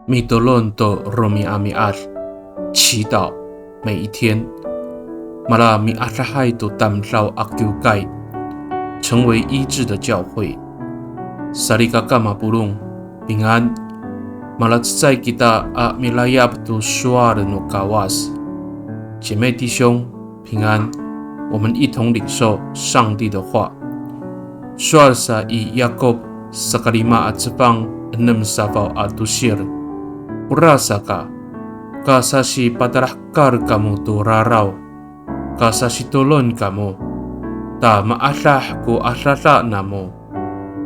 米多伦多罗米阿米阿，祈祷每一天。马拉米阿拉海都担绕阿求盖，成为医治的教会。萨利嘎嘎马布隆平安。马拉在kita a milayap tu suara no kawas， 姐妹弟兄平安。我们一同领受上帝的话。Suara sa i Yakob sakalima at sepang enam sabaw atusir. Urasaka kasasi padarahkar kamu tu raraw, kasasi tolon kamu, ta maasah ko asasa namo,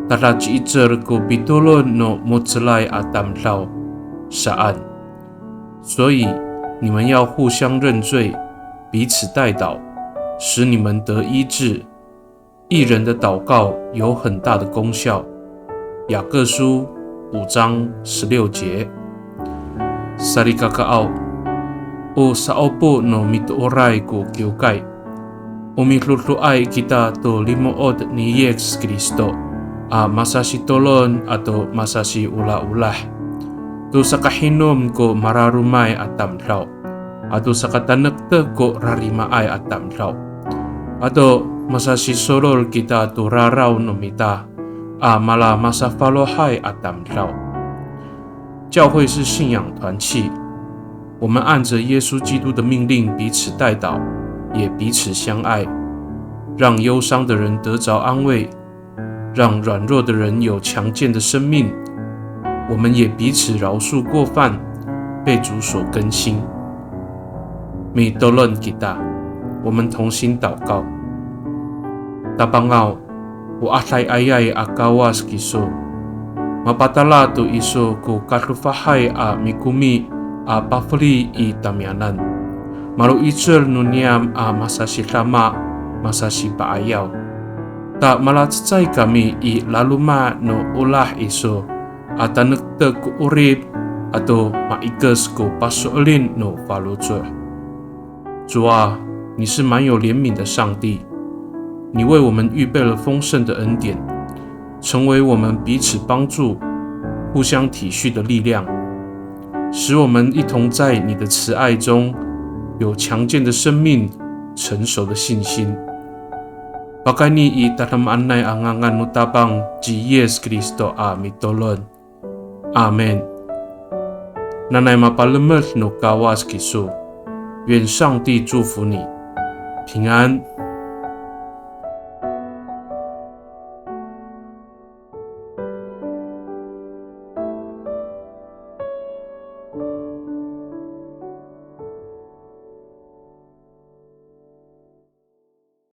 taraji icer ko bitolon no mutselai atam lao saan。所以你们要互相认罪，彼此代祷，使你们得医治。义人的祷告有很大的功效。雅各书5章16节。Sarikakaaw o sa opo no mituoray ko kiukay o mitlutuay kita to limood ni Yesus Kristo a masasi tolon ato masasi ula-ulah to sa kahinom ko mararumay at tamlaw ato sa katanagtag ko rarimaay at tamlaw ato masasi sorol kita to raraw no mita a mala masafalohay at tamlaw。教会是信仰团契，我们按着耶稣基督的命令彼此代祷，也彼此相爱，让忧伤的人得着安慰，让软弱的人有强健的生命。我们也彼此饶恕过犯，被主所更新。Mi tolong kita， 我们同心祷告。Tabangaw, uasay ayay akawas kiso。Mapatala tu iso ko katlufahay a mikumi a pafli i tamyanan. Maru icer nuniam a masasi lama masasi paayaw. Ta malatsay kami i laluma no ulah iso at tanagtag ko urib ato maigas ko pasolin no falutur。主啊，你是满有怜悯的上帝，你为我们预备了丰盛的恩典。成为我们彼此帮助、互相体恤的力量，使我们一同在你的慈爱中有强健的生命、成熟的信心。Pakani i dalam anay angangan nutabang ji Yesus Kristo a mitolon. Amen。Nanay mapalemes no kawas kiso， 愿上帝祝福你，平安。